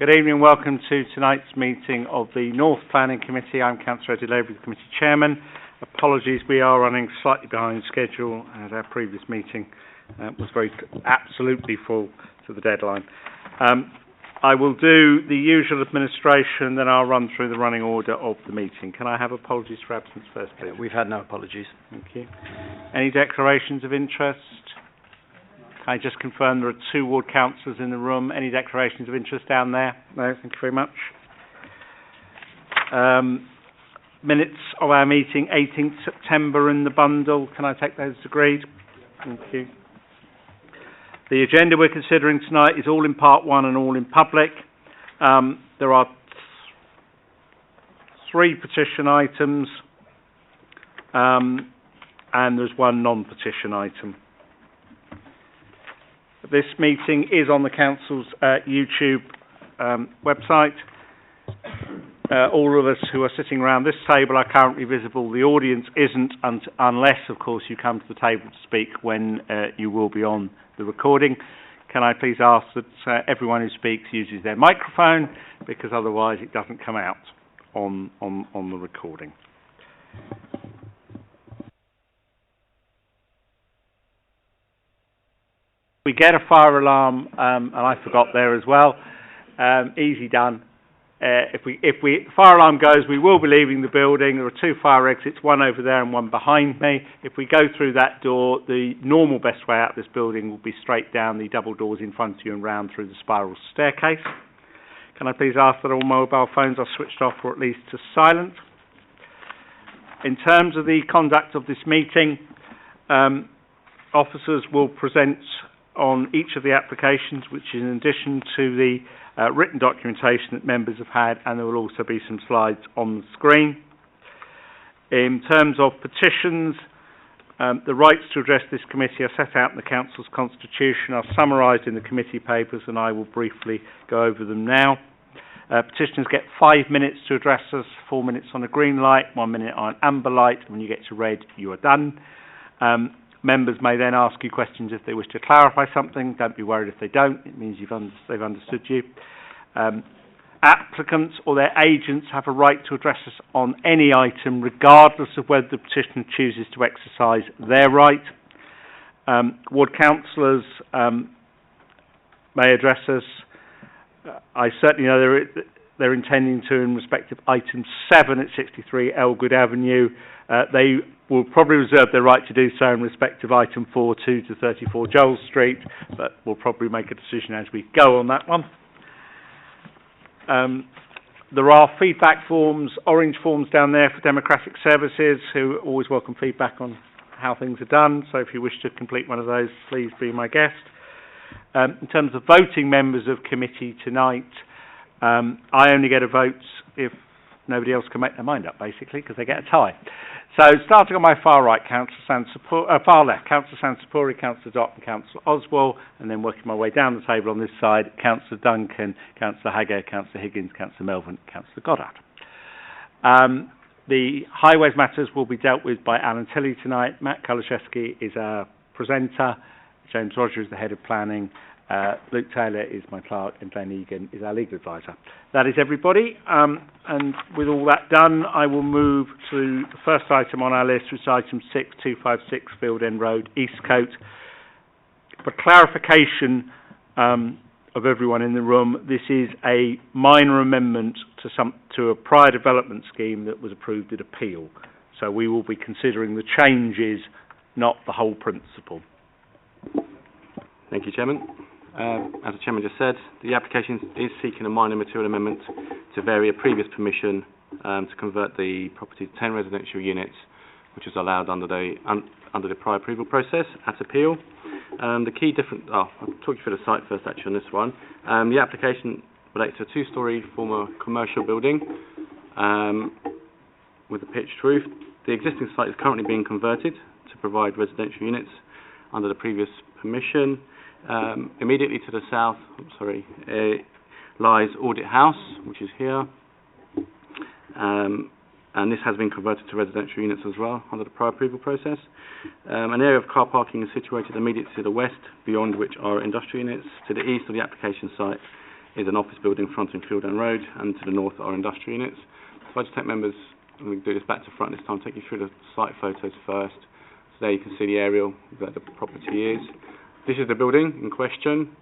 Good evening and welcome to tonight's meeting of the North Planning Committee. I'm Councillor Eddie Labour, the Committee Chairman. Apologies, we are running slightly behind schedule as our previous meeting was absolutely full to the deadline. I will do the usual administration, then I'll run through the running order of the meeting. Can I have apologies for absence first, please? We've had no apologies. Thank you. Any declarations of interest? Can I just confirm there are 2 ward councillors in the room? Any declarations of interest down there? No, thank you very much. Minutes of our meeting, 18th September in the bundle. Can I take those as agreed? Thank you. The agenda we're considering tonight is all in part 1 and all in public. There are 3 petition items and there's 1 non-petition item. This meeting is on the Council's YouTube website. All of us who are sitting around this table are currently visible. The audience isn't unless, of course, you come to the table to speak when you will be on the recording. Can I please ask that everyone who speaks uses their microphone, because otherwise it doesn't come out on the recording. We get a fire alarm, and I forgot there as well. Easy done. If fire alarm goes, we will be leaving the building. There are 2 fire exits, one over there and one behind me. If we go through that door, the normal best way out of this building will be straight down the double doors in front of you and round through the spiral staircase. Can I please ask that all mobile phones are switched off or at least to silent? In terms of the conduct of this meeting, officers will present on each of the applications, which is in addition to the written documentation that members have had, and there will also be some slides on the screen. In terms of petitions, the rights to address this committee are set out in the Council's constitution, are summarised in the committee papers, and I will briefly go over them now. Petitioners get 5 minutes to address us, 4 minutes on a green light, 1 minute on an amber light. When you get to red, you are done. Members may then ask you questions if they wish to clarify something. Don't be worried if they don't. It means they've understood you. Applicants or their agents have a right to address us on any item, regardless of whether the petitioner chooses to exercise their right. Ward councillors may address us. I certainly know they're intending to in respect of item 7 at 63 Elgood Avenue. They will probably reserve their right to do so in respect of item 4.2 to 34 Joel Street, but we'll probably make a decision as we go on that one. There are feedback forms, orange forms down there for Democratic Services, who always welcome feedback on how things are done. So if you wish to complete one of those, please be my guest. In terms of voting members of committee tonight, I only get a vote if nobody else can make their mind up, basically, because they get a tie. So, starting on my far right, far left, Councillor Sansapuri, Councillor Dott and Councillor Oswald, and then working my way down the table on this side, Councillor Duncan, Councillor Haggard, Councillor Higgins, Councillor Melvin, Councillor Goddard. The highways matters will be dealt with by Alan Tilley tonight. Matt Kolashevsky is our presenter. James Roger is the head of planning. Luke Taylor is my clerk, and Glenn Egan is our legal advisor. That is everybody. And with all that done, I will move to the first item on our list, which is item 6, 256 Field End Road, Eastcote. For clarification of everyone in the room, this is a minor amendment to a prior development scheme that was approved at appeal. So we will be considering the changes, not the whole principle. Thank you, Chairman. As the Chairman just said, the application is seeking a minor material amendment to vary a previous permission to convert the property to 10 residential units, which was allowed under the prior approval process at appeal. The key difference, I'll talk you through the site first actually on this one. The application relates to a 2-storey former commercial building with a pitched roof. The existing site is currently being converted to provide residential units under the previous permission. Immediately to the south, lies Audit House, which is here, and this has been converted to residential units as well under the prior approval process. An area of car parking is situated immediately to the west, beyond which are industrial units. To the east of the application site is an office building fronting Hillingdon Road, and to the north are industrial units. So I just take members, and we can do this back to front this time, take you through the site photos first. So there you can see the aerial where the property is. This is the building in question.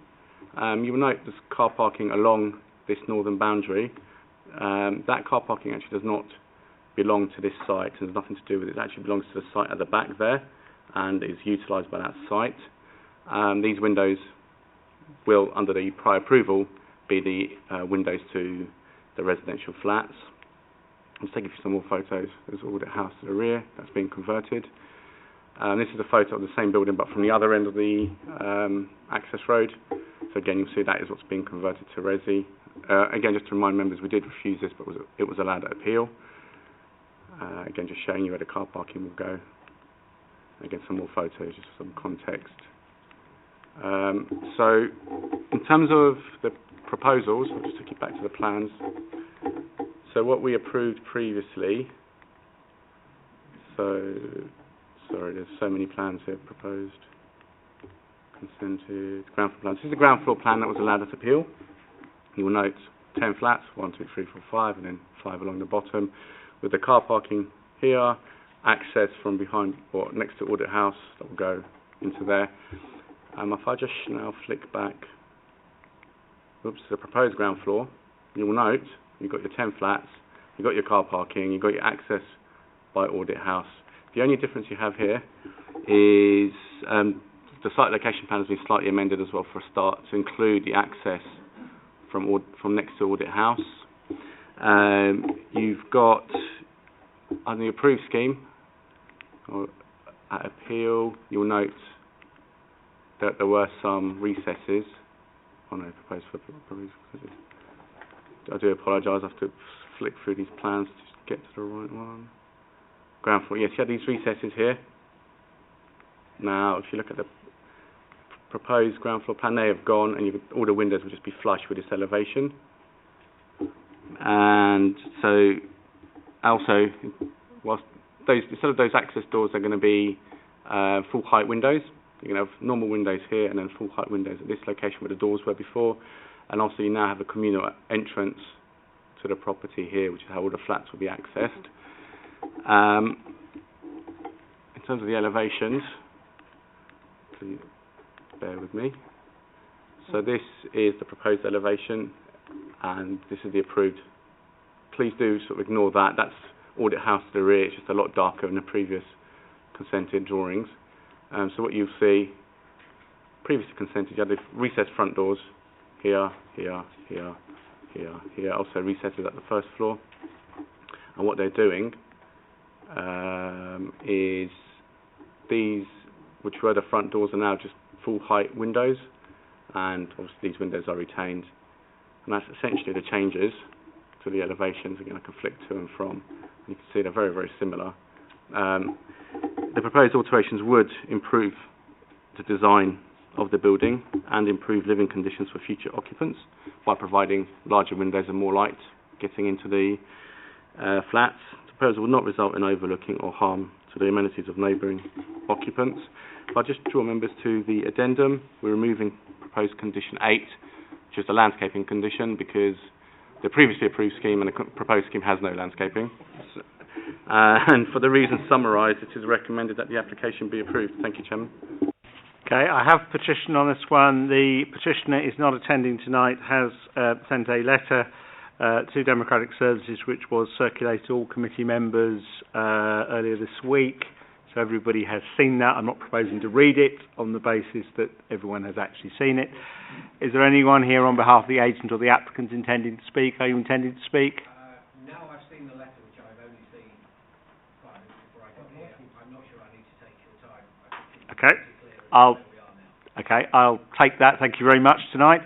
You will note there's car parking along this northern boundary. That car parking actually does not belong to this site, and there's nothing to do with it. It actually belongs to the site at the back there and is utilised by that site. These windows will, under the prior approval, be the windows to the residential flats. I'm just taking you some more photos. There's audit house to the rear that's been converted. This is a photo of the same building but from the other end of the access road. So again, you'll see that is what's being converted to resi. Again, just to remind members, we did refuse this, but it was allowed at appeal. Again, just showing you where the car parking will go. Again, some more photos, just for some context. So, in terms of the proposals, I'll just take you back to the plans. So, what we approved previously. So, sorry, there's so many plans here proposed. Consented. Ground floor plan. This is the ground floor plan that was allowed at appeal. You will note 10 flats, 1, 2, 3, 4, 5, and then 5 along the bottom, with the car parking here, access from behind or next to audit house that will go into there. If I just now flick back, to the proposed ground floor, you will note you've got your 10 flats, you've got your car parking, you've got your access by audit house. The only difference you have here is the site location plan has been slightly amended as well for a start to include the access from next to audit house. You've got on the approved scheme or at appeal, you'll note that there were some recesses. Oh no, proposed for proposed. I do apologise. I have to flick through these plans to get to the right one. Ground floor. Yes, you have these recesses here. Now, if you look at the proposed ground floor plan, they have gone, and all the windows will just be flush with this elevation. And so, also, whilst instead of those access doors, they're going to be full height windows. You're going to have normal windows here and then full height windows at this location where the doors were before. And also, you now have a communal entrance to the property here, which is how all the flats will be accessed. In terms of the elevations, please bear with me. So this is the proposed elevation, and this is the approved. Please do sort of ignore that. That's audit house to the rear. It's just a lot darker than the previous consented drawings. So what you'll see, previously consented, you had the recessed front doors here, here, here, here, here. Also recesses at the first floor. And what they're doing is these, which were the front doors, are now just full height windows, and obviously these windows are retained. And that's essentially the changes to the elevations. Again, I can flick to and from. You can see they're very, very similar. The proposed alterations would improve the design of the building and improve living conditions for future occupants by providing larger windows and more light getting into the flats. The proposal will not result in overlooking or harm to the amenities of neighbouring occupants. If I just draw members to the addendum, we're removing proposed condition 8, which is the landscaping condition, because the previously approved scheme and the proposed scheme has no landscaping. And for the reasons summarised, it is recommended that the application be approved. Thank you, Chairman. Okay, I have a petition on this one. The petitioner is not attending tonight, has sent a letter to Democratic Services, which was circulated to all committee members earlier this week. So everybody has seen that. I'm not proposing to read it on the basis that everyone has actually seen it. Is there anyone here on behalf of the agent or the applicant intending to speak? Are you intending to speak? No, I've seen the letter, which I've only seen 5 minutes before I got here. I'm not sure I need to take your time. Okay, I'll take that. Thank you very much tonight.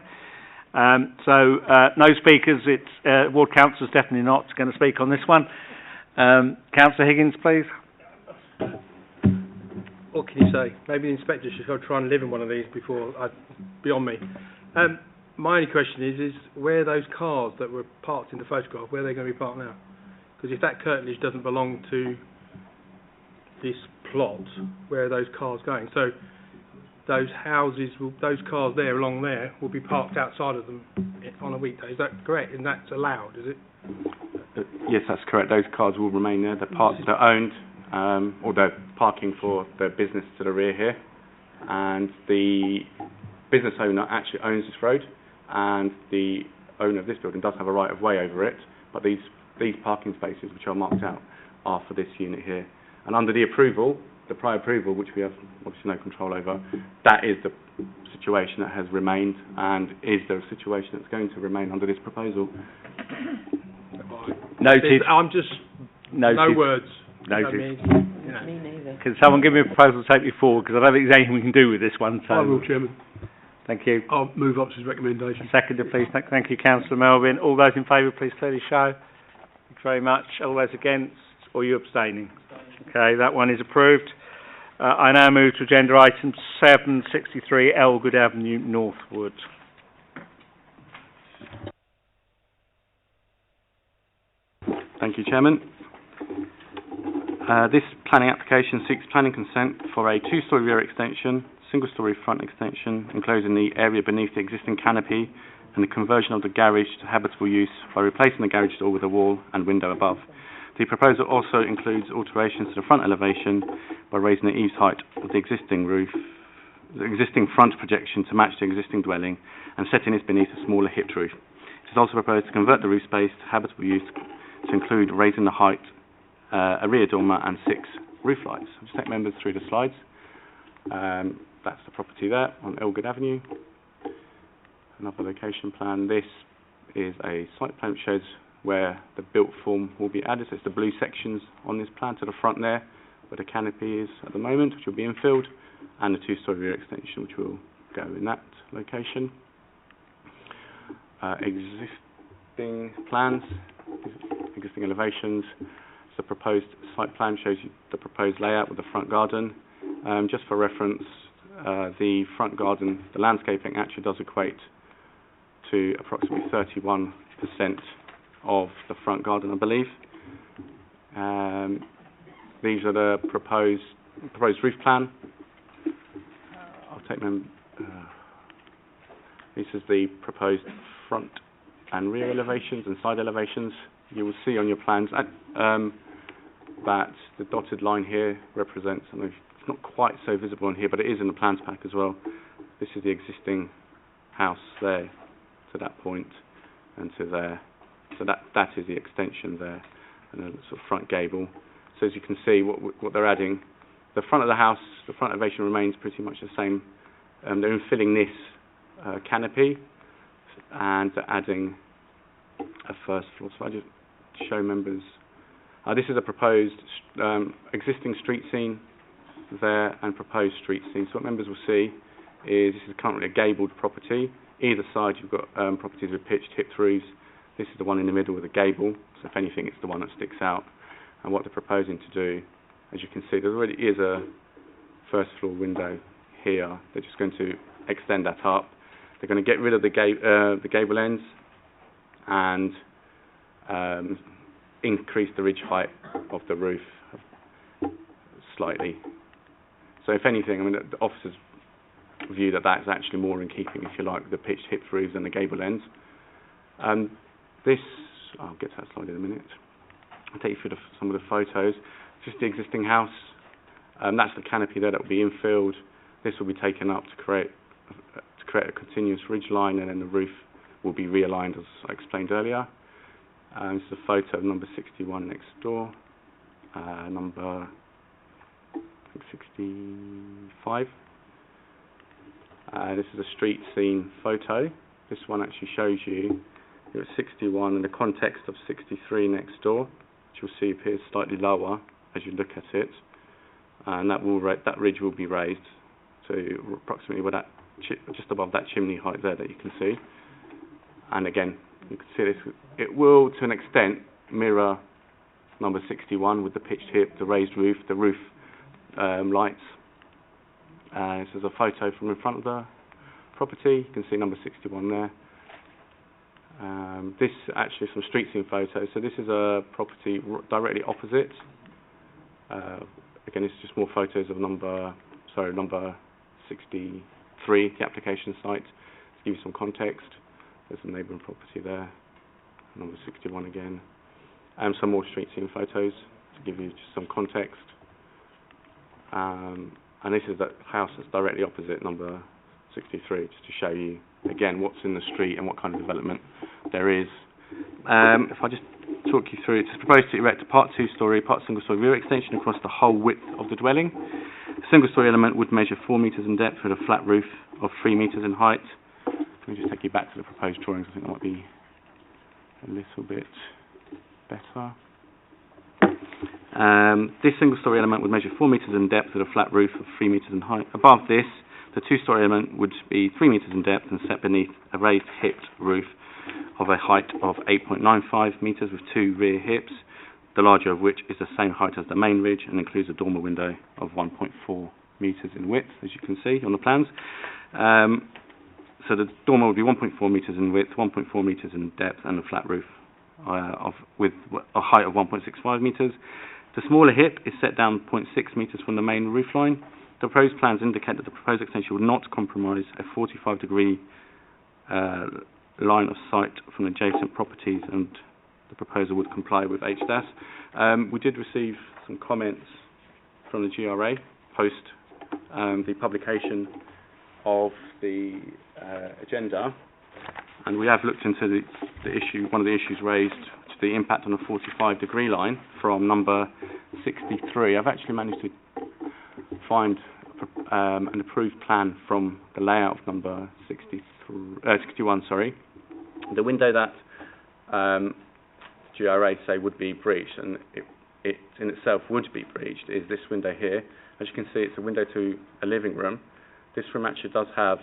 No speakers. It's ward councillors definitely not going to speak on this one. Councillor Higgins, please. What can you say? Maybe the inspector should go try and live in one of these beyond me. My only question is where those cars that were parked in the photograph, where are they going to be parked now? Because if that curtilage doesn't belong to this plot, where are those cars going? So those houses, those cars there along there will be parked outside of them on a weekday. Is that correct? And that's allowed, is it? Yes, that's correct. Those cars will remain there. They're owned, or they're parking for their business to the rear here. And the business owner actually owns this road, and the owner of this building does have a right of way over it, but these parking spaces, which are marked out, are for this unit here. And under the approval, the prior approval, which we have obviously no control over, that is the situation that has remained, and is the situation that's going to remain under this proposal. Noted. I'm just... Noted. No words. Noted. I mean, you know. Me neither. Can someone give me a proposal to take me forward? Because I don't think there's anything we can do with this one. So. I will, Chairman. Thank you. I'll move Oxford's recommendation. Seconded, please. Thank you, Councillor Melvin. All those in favour, please clearly show. Thank you very much. All those against, or you abstaining? Okay, that one is approved. I now move to agenda item 763, Elgood Avenue, Northwood. Thank you, Chairman. This planning application seeks planning consent for a two-storey rear extension, single-storey front extension, enclosing the area beneath the existing canopy, and the conversion of the garage to habitable use by replacing the garage door with a wall and window above. The proposal also includes alterations to the front elevation by raising the eaves height of the existing roof, the existing front projection to match the existing dwelling, and setting this beneath a smaller hipped roof. It is also proposed to convert the roof space to habitable use to include raising the height, a rear dormer and 6 roof lights. I'll just take members through the slides. That's the property there on Elgood Avenue. Another location plan. This is a site plan which shows where the built form will be added. So it's the blue sections on this plan to the front there, where the canopy is at the moment, which will be infilled, and the two-storey rear extension, which will go in that location. Existing plans, existing elevations. The proposed site plan shows you the proposed layout with the front garden. Just for reference, the front garden, the landscaping actually does equate to approximately 31% of the front garden, I believe. These are the proposed roof plan. I'll take them. This is the proposed front and rear elevations and side elevations. You will see on your plans that the dotted line here represents, and it's not quite so visible on here, but it is in the plans pack as well. This is the existing house there to that point and to there. So that is the extension there, and a sort of front gable. So as you can see, what they're adding, the front of the house, the front elevation remains pretty much the same. They're infilling this canopy, and they're adding a first floor. So I just show members. This is a proposed existing street scene there and proposed street scene. So what members will see is this is currently a gabled property. Either side you've got properties with pitched hipped roofs. This is the one in the middle with a gable, so if anything it's the one that sticks out. And what they're proposing to do, as you can see, there already is a first floor window here. They're just going to extend that up. They're going to get rid of the gable ends and increase the ridge height of the roof slightly. So if anything, I mean, the officers view that that's actually more in keeping, if you like, with the pitched hipped roofs and the gable ends. I'll get to that slide in a minute. I'll take you through some of the photos. Just the existing house. That's the canopy there that will be infilled. This will be taken up to create a continuous ridge line, and then the roof will be realigned, as I explained earlier. This is a photo of number 61 next door. Number 65. This is a street scene photo. This one actually shows you here at 61 in the context of 63 next door, which you'll see appears slightly lower as you look at it, and that ridge will be raised to approximately where that just above that chimney height there that you can see. And again, you can see this. It will, to an extent, mirror number 61 with the pitched hip, the raised roof, the roof lights. This is a photo from in front of the property. You can see number 61 there. This actually is some street scene photos. So this is a property directly opposite. Again, it's just more photos of number 63, the application site. To give you some context, there's a neighbouring property there, number 61 again, and some more street scene photos to give you just some context. And this is the house that's directly opposite number 63, just to show you again what's in the street and what kind of development there is. If I just talk you through, it's proposed to erect a part 2-storey, part single-storey rear extension across the whole width of the dwelling. The single-storey element would measure 4 metres in depth with a flat roof of 3 metres in height. Let me just take you back to the proposed drawings. I think that might be a little bit better. This single-storey element would measure 4 metres in depth with a flat roof of 3 metres in height. Above this, the 2-storey element would be 3 metres in depth and set beneath a raised hipped roof of a height of 8.95 metres with 2 rear hips, the larger of which is the same height as the main ridge and includes a dormer window of 1.4 metres in width, as you can see on the plans. So the dormer would be 1.4 metres in width, 1.4 metres in depth, and a flat roof with a height of 1.65 metres. The smaller hip is set down 0.6 metres from the main roof line. The proposed plans indicate that the proposed extension would not compromise a 45-degree line of sight from adjacent properties, and the proposal would comply with HDAS. We did receive some comments from the GRA post the publication of the agenda, and we have looked into the issue, one of the issues raised, to the impact on the 45-degree line from number 63. I've actually managed to find an approved plan from the layout of number 61. Sorry, the window that GRA say would be breached, and it in itself would be breached, is this window here. As you can see, it's a window to a living room. This room actually does have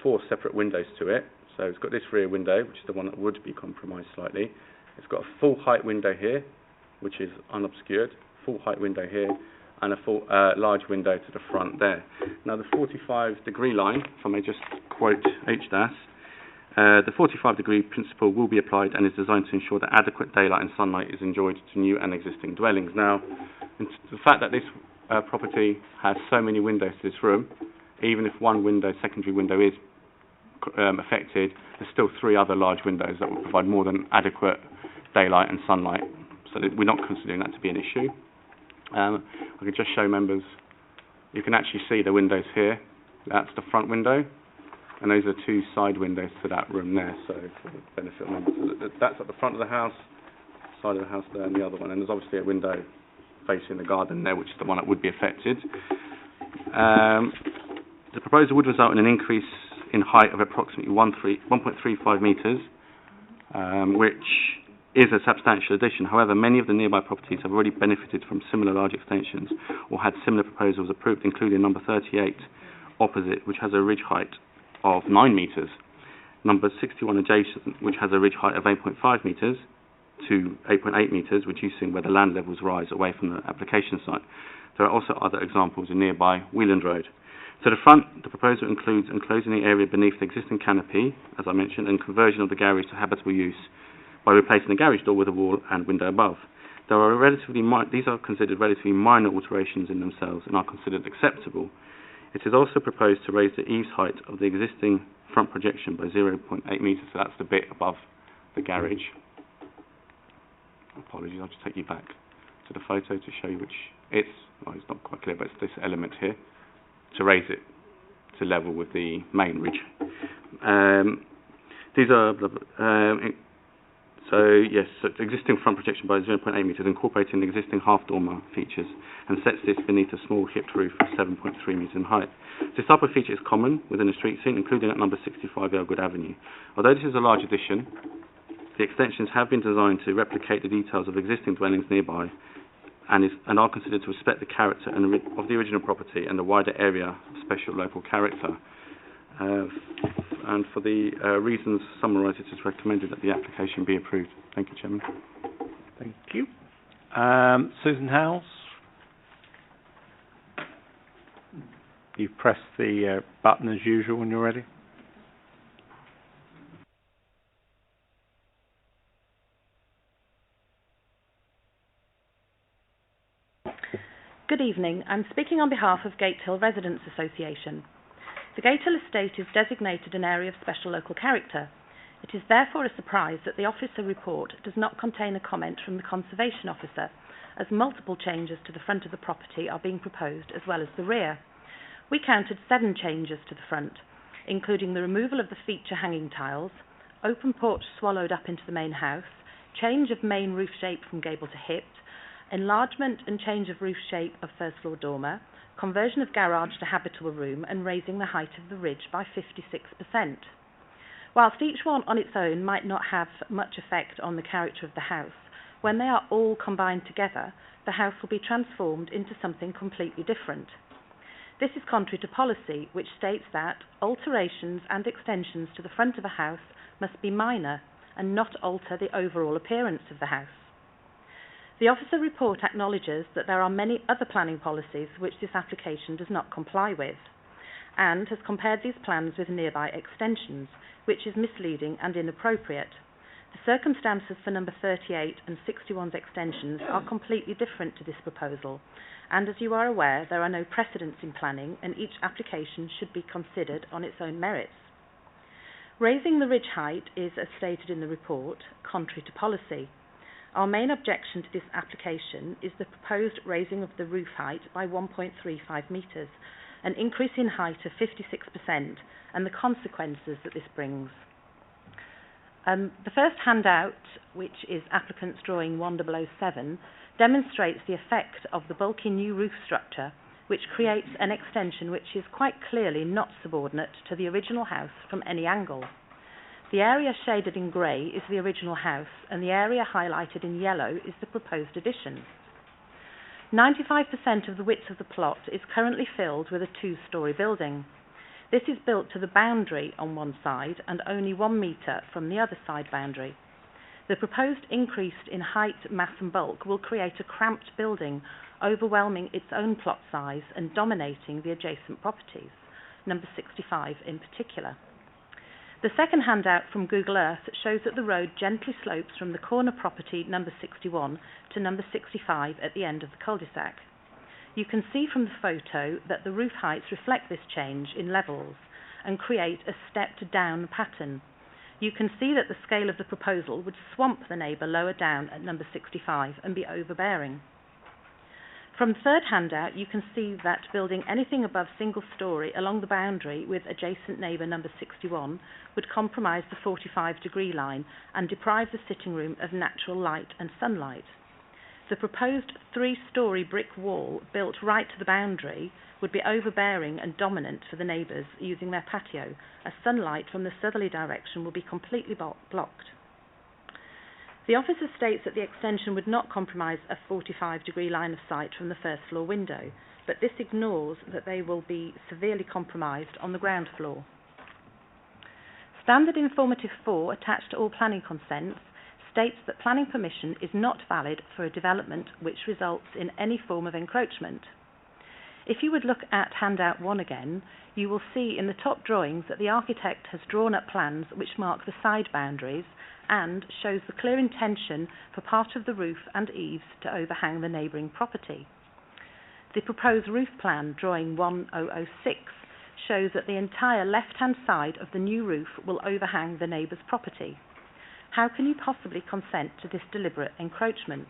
4 separate windows to it. So it's got this rear window, which is the one that would be compromised slightly. It's got a full height window here, which is unobscured, full height window here, and a full large window to the front there. Now the 45-degree line, if I may just quote HDAS, the 45-degree principle will be applied and is designed to ensure that adequate daylight and sunlight is enjoyed to new and existing dwellings. Now, the fact that this property has so many windows to this room, even if one window, secondary window, is affected, there's still 3 other large windows that will provide more than adequate daylight and sunlight, so that we're not considering that to be an issue. I can just show members, you can actually see the windows here. That's the front window, and those are 2 side windows to that room there, so for the benefit of members. So that's at the front of the house, side of the house there, and the other one, and there's obviously a window facing the garden there, which is the one that would be affected. The proposal would result in an increase in height of approximately 1.35 metres, which is a substantial addition. However, many of the nearby properties have already benefited from similar large extensions or had similar proposals approved, including number 38 opposite, which has a ridge height of 9 metres, number 61 adjacent, which has a ridge height of 8.5 metres to 8.8 metres, reducing where the land levels rise away from the application site. There are also other examples in nearby Wheeland Road. To the front, the proposal includes enclosing the area beneath the existing canopy, as I mentioned, and conversion of the garage to habitable use by replacing the garage door with a wall and window above. These are considered relatively minor alterations in themselves and are considered acceptable. It is also proposed to raise the eaves height of the existing front projection by 0.8 metres, so that's the bit above the garage. Apologies, I'll just take you back to the photo to show you which it's not quite clear, but it's this element here, to raise it to level with the main ridge. These are so existing front projection by 0.8 metres, incorporating the existing half dormer features, and sets this beneath a small hipped roof of 7.3 metres in height. This type of feature is common within a street scene, including at number 65 Elgood Avenue. Although this is a large addition, the extensions have been designed to replicate the details of existing dwellings nearby, and are considered to respect the character of the original property and the wider area of special local character. And for the reasons summarised, it is recommended that the application be approved. Thank you, Chairman. Thank you. Susan Howes? You've pressed the button as usual when you're ready. Good evening. I'm speaking on behalf of Gatehill Residents Association. The Gatehill estate is designated an area of special local character. It is therefore a surprise that the officer report does not contain a comment from the conservation officer, as multiple changes to the front of the property are being proposed as well as the rear. We counted 7 changes to the front, including the removal of the feature hanging tiles, open porch swallowed up into the main house, change of main roof shape from gable to hipped, enlargement and change of roof shape of first floor dormer, conversion of garage to habitable room, and raising the height of the ridge by 56%. Whilst each one on its own might not have much effect on the character of the house, when they are all combined together, the house will be transformed into something completely different. This is contrary to policy, which states that alterations and extensions to the front of a house must be minor and not alter the overall appearance of the house. The officer report acknowledges that there are many other planning policies which this application does not comply with, and has compared these plans with nearby extensions, which is misleading and inappropriate. The circumstances for number 38 and 61's extensions are completely different to this proposal, and as you are aware, there are no precedents in planning, and each application should be considered on its own merits. Raising the ridge height is, as stated in the report, contrary to policy. Our main objection to this application is the proposed raising of the roof height by 1.35 metres, an increase in height of 56%, and the consequences that this brings. The first handout, which is applicant's drawing 1007, demonstrates the effect of the bulky new roof structure, which creates an extension which is quite clearly not subordinate to the original house from any angle. The area shaded in grey is the original house, and the area highlighted in yellow is the proposed addition. 95% of the width of the plot is currently filled with a 2-storey building. This is built to the boundary on one side and only 1 metre from the other side boundary. The proposed increase in height, mass and bulk will create a cramped building, overwhelming its own plot size and dominating the adjacent properties, number 65 in particular. The second handout from Google Earth shows that the road gently slopes from the corner property number 61 to number 65 at the end of the cul-de-sac. You can see from the photo that the roof heights reflect this change in levels and create a stepped down pattern. You can see that the scale of the proposal would swamp the neighbour lower down at number 65 and be overbearing. From the third handout, you can see that building anything above single storey along the boundary with adjacent neighbour number 61 would compromise the 45-degree line and deprive the sitting room of natural light and sunlight. The proposed 3-storey brick wall built right to the boundary would be overbearing and dominant for the neighbours using their patio, as sunlight from the southerly direction will be completely blocked. The officer states that the extension would not compromise a 45-degree line of sight from the first floor window, but this ignores that they will be severely compromised on the ground floor. Standard Informative 4, attached to all planning consents, states that planning permission is not valid for a development which results in any form of encroachment. If you would look at handout 1 again, you will see in the top drawings that the architect has drawn up plans which mark the side boundaries and shows the clear intention for part of the roof and eaves to overhang the neighbouring property. The proposed roof plan, drawing 1006, shows that the entire left-hand side of the new roof will overhang the neighbour's property. How can you possibly consent to this deliberate encroachment?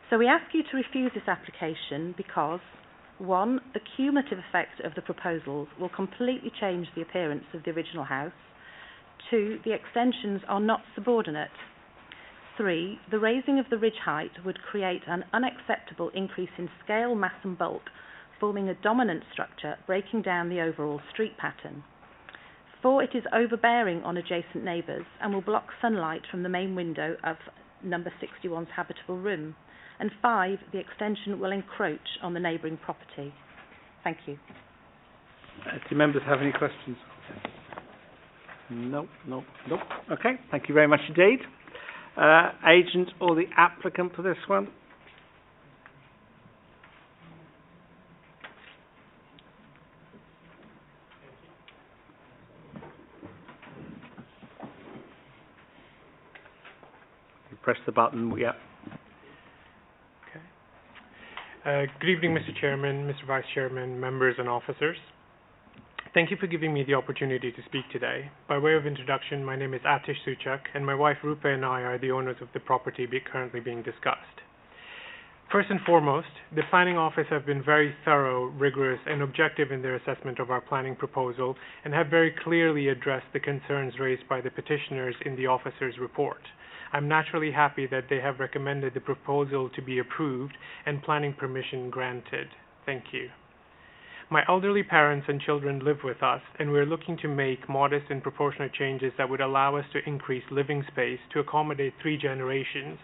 So we ask you to refuse this application because 1. The cumulative effect of the proposals will completely change the appearance of the original house. 2. The extensions are not subordinate. 3. The raising of the ridge height would create an unacceptable increase in scale, mass and bulk, forming a dominant structure, breaking down the overall street pattern. 4. It is overbearing on adjacent neighbours and will block sunlight from the main window of number 61's habitable room. And 5. The extension will encroach on the neighbouring property. Thank you. Do members have any questions? No. Okay, thank you very much indeed. Agent or the applicant for this one? You press the button, yeah. Okay. Good evening, Mr. Chairman, Mr. Vice Chairman, members and officers. Thank you for giving me the opportunity to speak today. By way of introduction, my name is Atish Suchak, and my wife Rupa and I are the owners of the property currently being discussed. First and foremost, the Planning Office have been very thorough, rigorous, and objective in their assessment of our planning proposal and have very clearly addressed the concerns raised by the petitioners in the officer's report. I'm naturally happy that they have recommended the proposal to be approved and planning permission granted. Thank you. My elderly parents and children live with us, and we're looking to make modest and proportionate changes that would allow us to increase living space to accommodate 3 generations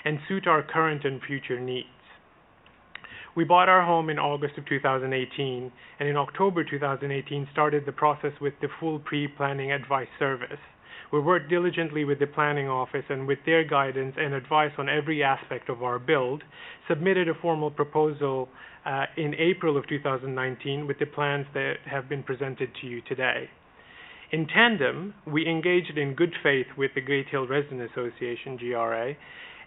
and suit our current and future needs. We bought our home in August of 2018, and in October 2018 started the process with the full pre-planning advice service. We worked diligently with the Planning Office and with their guidance and advice on every aspect of our build, submitted a formal proposal in April of 2019 with the plans that have been presented to you today. In tandem, we engaged in good faith with the Great Hill Residents Association, GRA,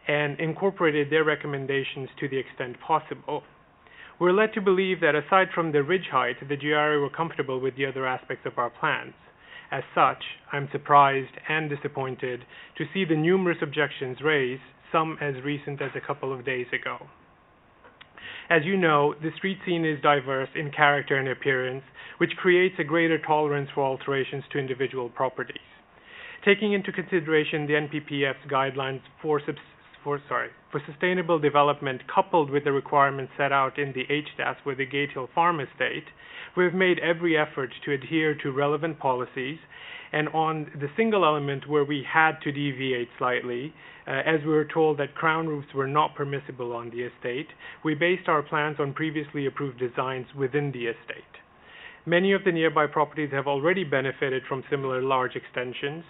and incorporated their recommendations to the extent possible. We're led to believe that aside from the ridge height, the GRA were comfortable with the other aspects of our plans. As such, I'm surprised and disappointed to see the numerous objections raised, some as recent as a couple of days ago. As you know, the street scene is diverse in character and appearance, which creates a greater tolerance for alterations to individual properties. Taking into consideration the NPPF's guidelines for sustainable development coupled with the requirements set out in the HDAS with the Gatehill Farm Estate, we have made every effort to adhere to relevant policies, and on the single element where we had to deviate slightly, as we were told that crown roofs were not permissible on the estate, we based our plans on previously approved designs within the estate. Many of the nearby properties have already benefited from similar large extensions,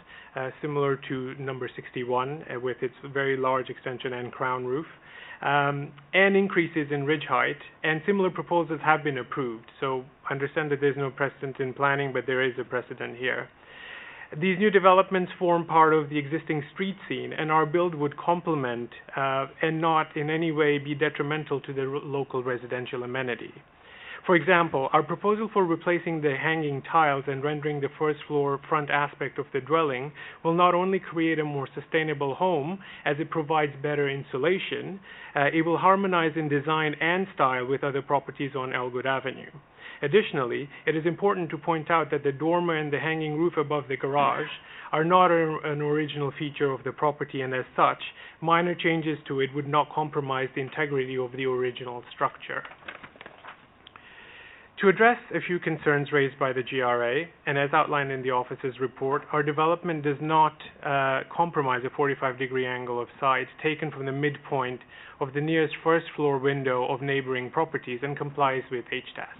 similar to number 61 with its very large extension and crown roof, and increases in ridge height, and similar proposals have been approved. So I understand that there's no precedent in planning, but there is a precedent here. These new developments form part of the existing street scene, and our build would complement and not in any way be detrimental to the local residential amenity. For example, our proposal for replacing the hanging tiles and rendering the first floor front aspect of the dwelling will not only create a more sustainable home as it provides better insulation, it will harmonize in design and style with other properties on Elgood Avenue. Additionally, it is important to point out that the dormer and the hanging roof above the garage are not an original feature of the property, and as such, minor changes to it would not compromise the integrity of the original structure. To address a few concerns raised by the GRA, and as outlined in the office's report, our development does not compromise a 45-degree angle of sight taken from the midpoint of the nearest first floor window of neighboring properties and complies with HDAS.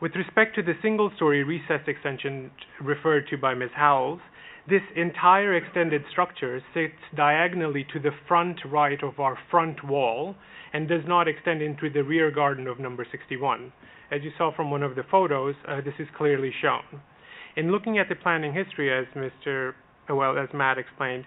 With respect to the single-story recessed extension referred to by Ms. Howells, this entire extended structure sits diagonally to the front right of our front wall and does not extend into the rear garden of number 61. As you saw from one of the photos, this is clearly shown. In looking at the planning history, as Matt explained,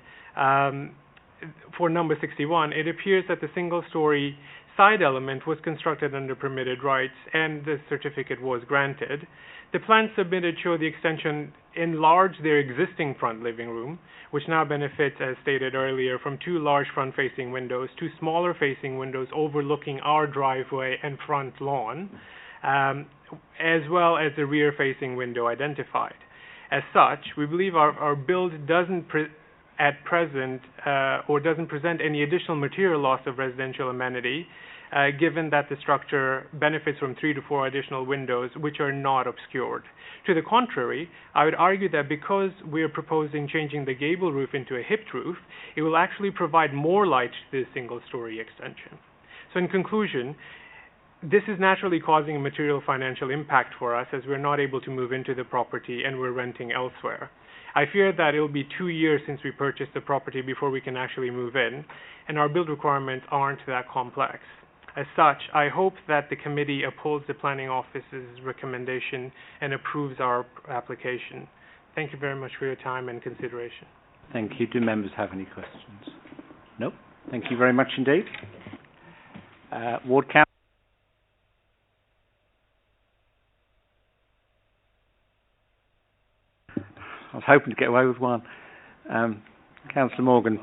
for number 61, it appears that the single-story side element was constructed under permitted rights and the certificate was granted. The plans submitted show the extension enlarged their existing front living room, which now benefits, as stated earlier, from 2 large front-facing windows, 2 smaller-facing windows overlooking our driveway and front lawn, as well as the rear-facing window identified. As such, we believe our build doesn't present any additional material loss of residential amenity, given that the structure benefits from 3 to 4 additional windows, which are not obscured. To the contrary, I would argue that because we are proposing changing the gable roof into a hipped roof, it will actually provide more light to the single-story extension. So in conclusion, this is naturally causing a material financial impact for us as we're not able to move into the property and we're renting elsewhere. I fear that it will be 2 years since we purchased the property before we can actually move in, and our build requirements aren't that complex. As such, I hope that the committee upholds the Planning Office's recommendation and approves our application. Thank you very much for your time and consideration. Thank you. Do members have any questions? No? Thank you very much indeed. Ward Council. was hoping to get away with one. Councillor Morgan.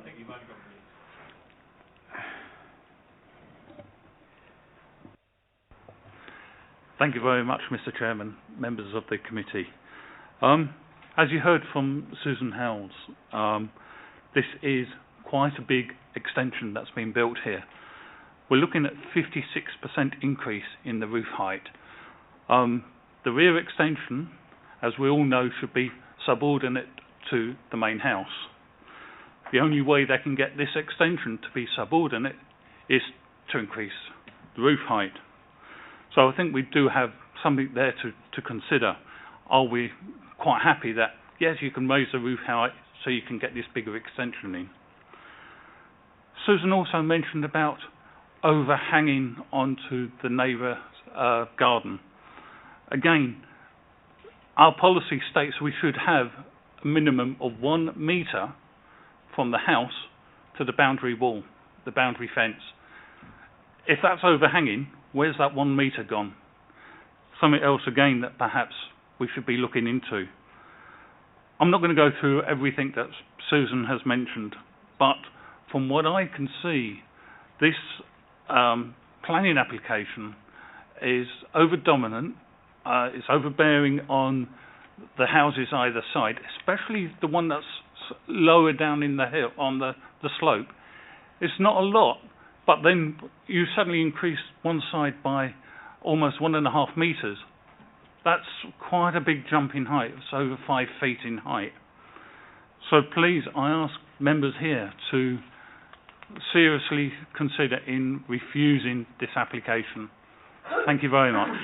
Thank you very much, Mr. Chairman, members of the committee. As you heard from Susan Howells, this is quite a big extension that's been built here. We're looking at 56% increase in the roof height. The rear extension, as we all know, should be subordinate to the main house. The only way they can get this extension to be subordinate is to increase the roof height. So I think we do have something there to consider. Are we quite happy that, yes, you can raise the roof height so you can get this bigger extension in? Susan also mentioned about overhanging onto the neighbour's garden. Again, our policy states we should have a minimum of 1 metre from the house to the boundary wall, the boundary fence. If that's overhanging, where's that 1 metre gone? Something else again that perhaps we should be looking into. I'm not going to go through everything that Susan has mentioned, but from what I can see, this planning application is over-dominant, it's overbearing on the houses either side, especially the one that's lower down in the hill, on the slope. It's not a lot, but then you suddenly increase one side by almost 1.5 metres. That's quite a big jump in height. It's over 5 feet in height. So please, I ask members here to seriously consider in refusing this application. Thank you very much.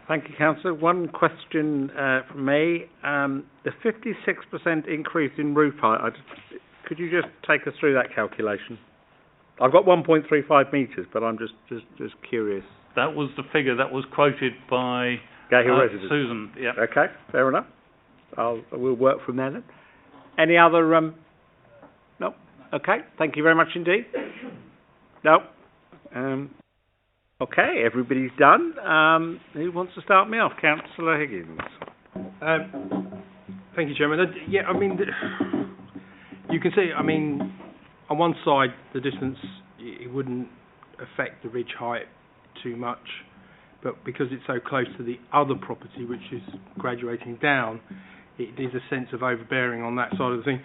Thank you, Councillor. One question from me. The 56% increase in roof height, could you just take us through that calculation? I've got 1.35 metres, but I'm just curious. That was the figure that was quoted by Susan. Yeah. Okay, fair enough. We'll work from there then. Any other? No. Okay. Thank you very much indeed. No. Okay. Everybody's done. Who wants to start me off? Councillor Higgins. Thank you, Chairman. Yeah, I mean, you can see. I mean, on one side, the distance it wouldn't affect the ridge height too much, but because it's so close to the other property, which is graduating down, it is a sense of overbearing on that side of the thing.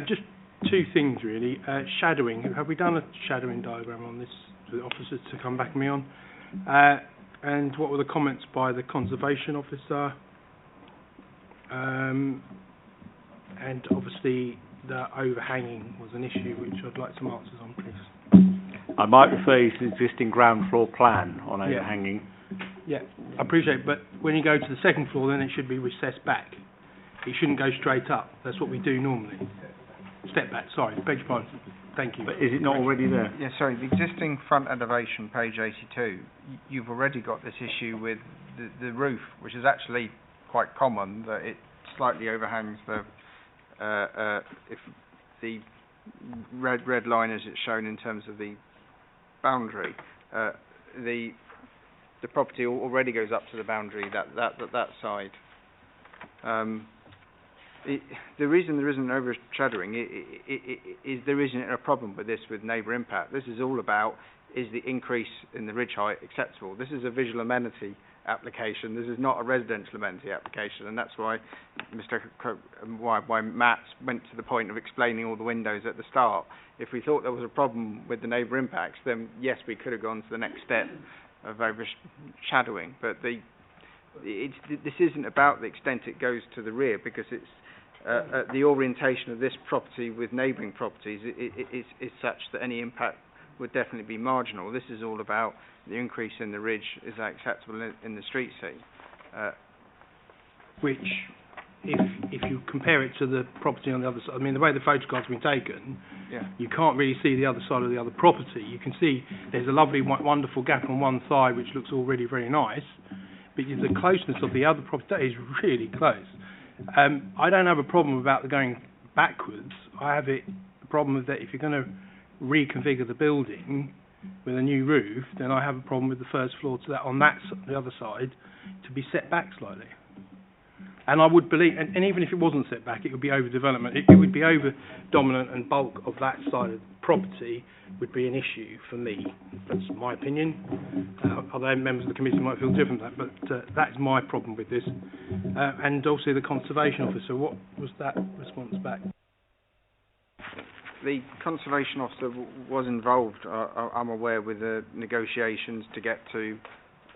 Just two things really. Shadowing. Have we done a shadowing diagram on this for the officers to come back to me on? And what were the comments by the conservation officer? And obviously the overhanging was an issue which I'd like some answers on, please. I might refer you to the existing ground floor plan on overhanging. Yeah, I appreciate it, but when you go to the second floor, then it should be recessed back. It shouldn't go straight up. That's what we do normally. Step back, sorry, beg your pardon. Thank you. But is it not already there? Yeah, sorry, the existing front elevation, page 82, you've already got this issue with the roof, which is actually quite common, that it slightly overhangs the, if the red line as it's shown in terms of the boundary, the property already goes up to the boundary, that side. The reason there isn't overshadowing is there isn't a problem with this with neighbour impact. This is all about, is the increase in the ridge height acceptable? This is a visual amenity application. This is not a residential amenity application, and that's why why Matt went to the point of explaining all the windows at the start. If we thought there was a problem with the neighbour impacts, then yes, we could have gone to the next step of overshadowing. But this isn't about the extent it goes to the rear, because it's the orientation of this property with neighbouring properties is such that any impact would definitely be marginal. This is all about the increase in the ridge. Is that acceptable in the street scene? Which, if you compare it to the property on the other side, I mean, the way the photograph's been taken, you can't really see the other side of the other property. You can see there's a lovely, wonderful gap on one side, which looks already very nice, but the closeness of the other property, that is really close. I don't have a problem about the going backwards. I have a problem with that if you're going to reconfigure the building with a new roof, then I have a problem with the first floor to that on the other side to be set back slightly. And I would believe, and even if it wasn't set back, it would be overdevelopment. It would be over dominant, and bulk of that side of the property would be an issue for me. That's my opinion. Other members of the committee might feel different than that, but that is my problem with this. And also the conservation officer, what was that response back? The conservation officer was involved, I'm aware, with the negotiations to get to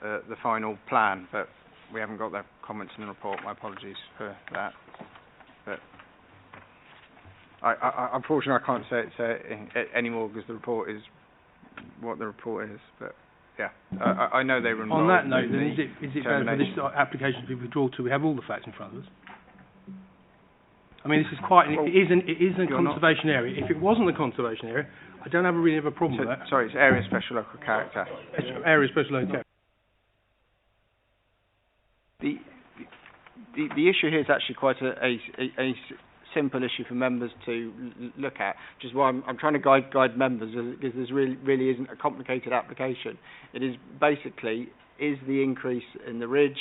the final plan, but we haven't got their comments in the report. My apologies for that. But unfortunately, I can't say it anymore because the report is what the report is. But yeah, I know they were involved. On that note, then, is it better for this application to be withdrawn till we have all the facts in front of us? I mean, this is quite. It is a conservation area. If it wasn't a conservation area, I don't really have a problem with that. Sorry, it's area special local character. It's area special local character. The issue here is actually quite a simple issue for members to look at, which is why I'm trying to guide members, because this really isn't a complicated application. It is basically, is the increase in the ridge,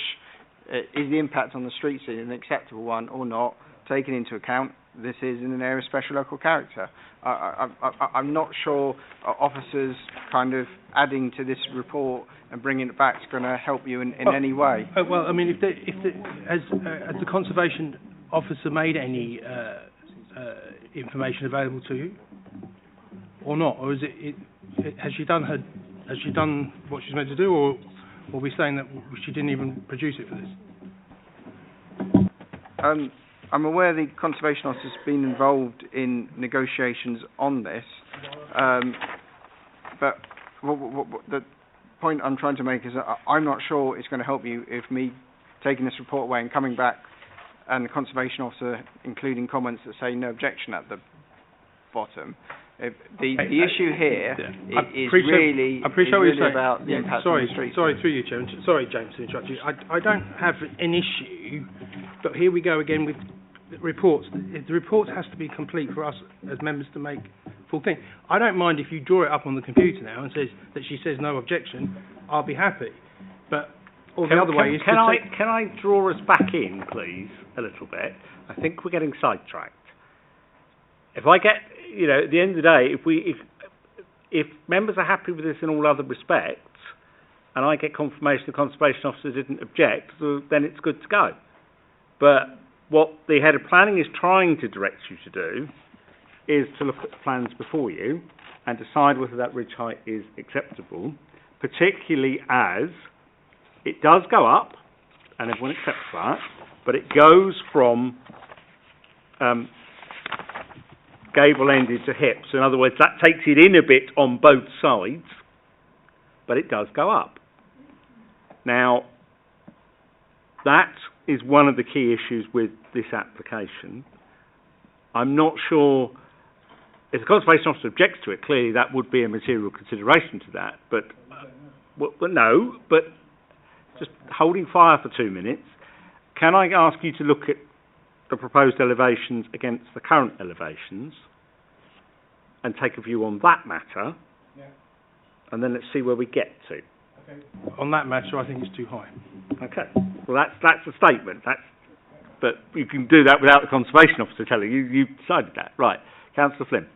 is the impact on the street scene an acceptable one or not, taken into account this is in an area of special local character. I'm not sure officers kind of adding to this report and bringing it back is going to help you in any way. Well, I mean, has the conservation officer made any information available to you, or not, or is has she done what she's meant to do, or are we saying that she didn't even produce it for this? I'm aware the conservation officer's been involved in negotiations on this, but the point I'm trying to make is that I'm not sure it's going to help you if me taking this report away and coming back and the conservation officer including comments that say no objection at the bottom. The issue here is really about the impact on the street. Sorry, through you, Chairman. Sorry, James, to interrupt you. I don't have an issue, but here we go again with reports. The report has to be complete for us as members to make full thing. I don't mind if you draw it up on the computer now and says that she says no objection. I'll be happy. But the other way is can I draw us back in, please, a little bit? I think we're getting sidetracked. If I get, at the end of the day, if members are happy with this in all other respects, and I get confirmation the conservation officer didn't object, then it's good to go. But what the head of planning is trying to direct you to do is to look at the plans before you and decide whether that ridge height is acceptable, particularly as it does go up, and everyone accepts that, but it goes from gable-ended to hip. So in other words, that takes it in a bit on both sides, but it does go up. Now, that is one of the key issues with this application. I'm not sure, if the conservation officer objects to it, clearly that would be a material consideration to that, but just holding fire for 2 minutes, can I ask you to look at the proposed elevations against the current elevations and take a view on that matter, and then let's see where we get to. Okay. On that matter, I think it's too high. Okay. Well, that's a statement. But you can do that without the conservation officer telling you. You decided that. Right. Councillor Flynn.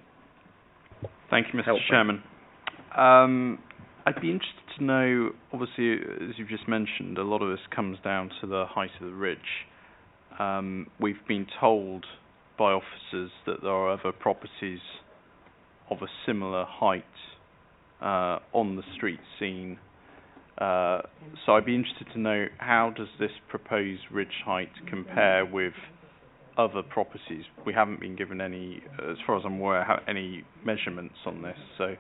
Thank you, Mr. Chairman. I'd be interested to know, obviously, as you've just mentioned, a lot of this comes down to the height of the ridge. We've been told by officers that there are other properties of a similar height on the street scene. So I'd be interested to know, how does this proposed ridge height compare with other properties? We haven't been given any, as far as I'm aware, any measurements on this, so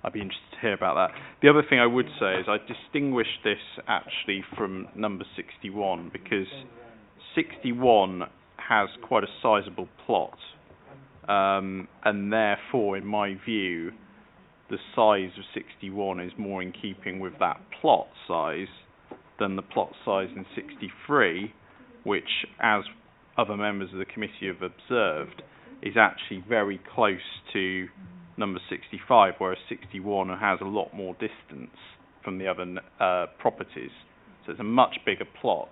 I'd be interested to hear about that. The other thing I would say is I distinguish this actually from number 61, because 61 has quite a sizable plot, and therefore, in my view, the size of 61 is more in keeping with that plot size than the plot size in 63, which, as other members of the committee have observed, is actually very close to number 65, whereas 61 has a lot more distance from the other properties. So it's a much bigger plot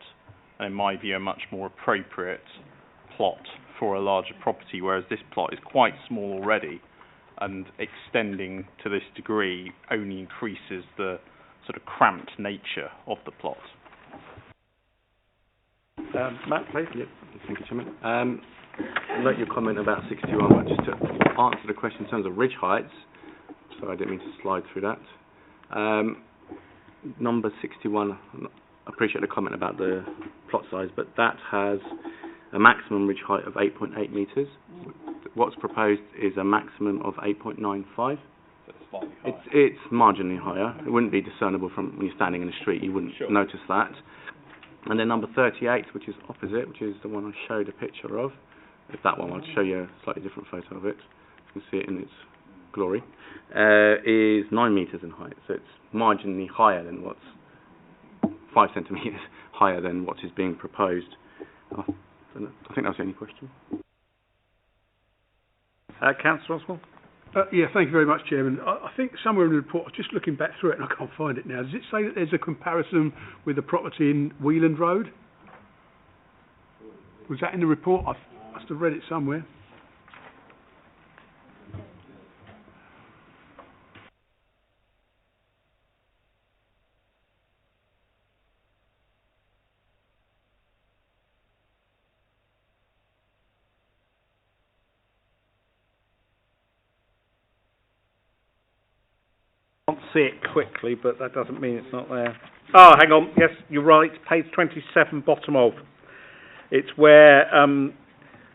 and in my view a much more appropriate plot for a larger property, whereas this plot is quite small already, and extending to this degree only increases the sort of cramped nature of the plot. Matt, please. Yep. Thank you, Chairman. Note your comment about 61, but just to answer the question in terms of ridge heights, sorry, I didn't mean to slide through that. Number 61, I appreciate the comment about the plot size, but that has a maximum ridge height of 8.8 metres. What's proposed is a maximum of 8.95. It's marginally higher. It wouldn't be discernible from when you're standing in the street. You wouldn't notice that. And then number 38, which is opposite, which is the one I showed a picture of. If that one, I'll show you a slightly different photo of it. You can see it in its glory. Is 9 metres in height, so it's marginally higher than what's 5 centimetres higher than what is being proposed. I think that's the only question. Councillor Oswald? Yeah, thank you very much, Chairman. I think somewhere in the report, just looking back through it, and I can't find it now, does it say that there's a comparison with the property in Wheeland Road? Was that in the report? I must have read it somewhere. I can't see it quickly, but that doesn't mean it's not there. Oh, hang on. Yes, you're right. Page 27, bottom of. It's where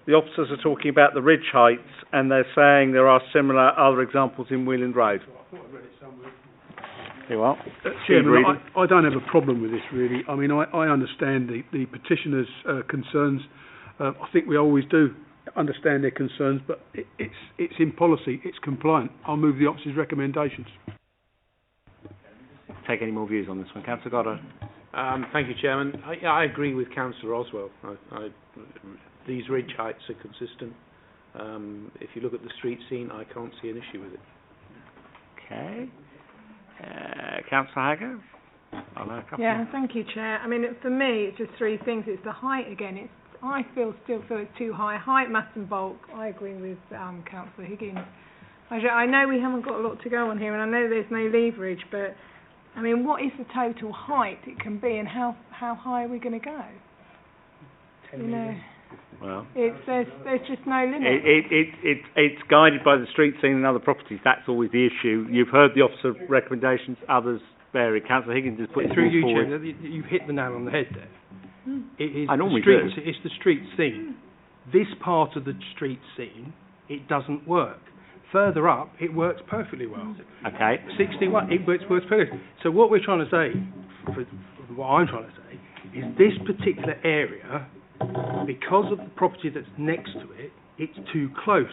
the officers are talking about the ridge heights, and they're saying there are similar other examples in Wheeland Road. You are? Chairman, I don't have a problem with this, really. I mean, I understand the petitioners' concerns. I think we always do understand their concerns, but it's in policy. It's compliant. I'll move the officer's recommendations. Take any more views on this one. Councillor Goddard. Thank you, Chairman. I agree with Councillor Oswell. These ridge heights are consistent. If you look at the street scene, I can't see an issue with it. Okay. Councillor Hager? Yeah, thank you, Chair. I mean, for me, it's just three things. It's the height again. I still feel it's too high. Height, mass and bulk. I agree with Councillor Higgins. I know we haven't got a lot to go on here, and I know there's no leverage, but I mean, what is the total height it can be, and how high are we going to go? 10 meters. Well, there's just no limit. It's guided by the street scene and other properties. That's always the issue. You've heard the officer recommendations. Others vary. Councillor Higgins has put it through you, forward. Chair. You've hit the nail on the head there. I normally do. It's the street scene. This part of the street scene, it doesn't work. Further up, it works perfectly well. Okay. 61, it works perfectly. So what we're trying to say, what I'm trying to say, is this particular area, because of the property that's next to it, it's too close.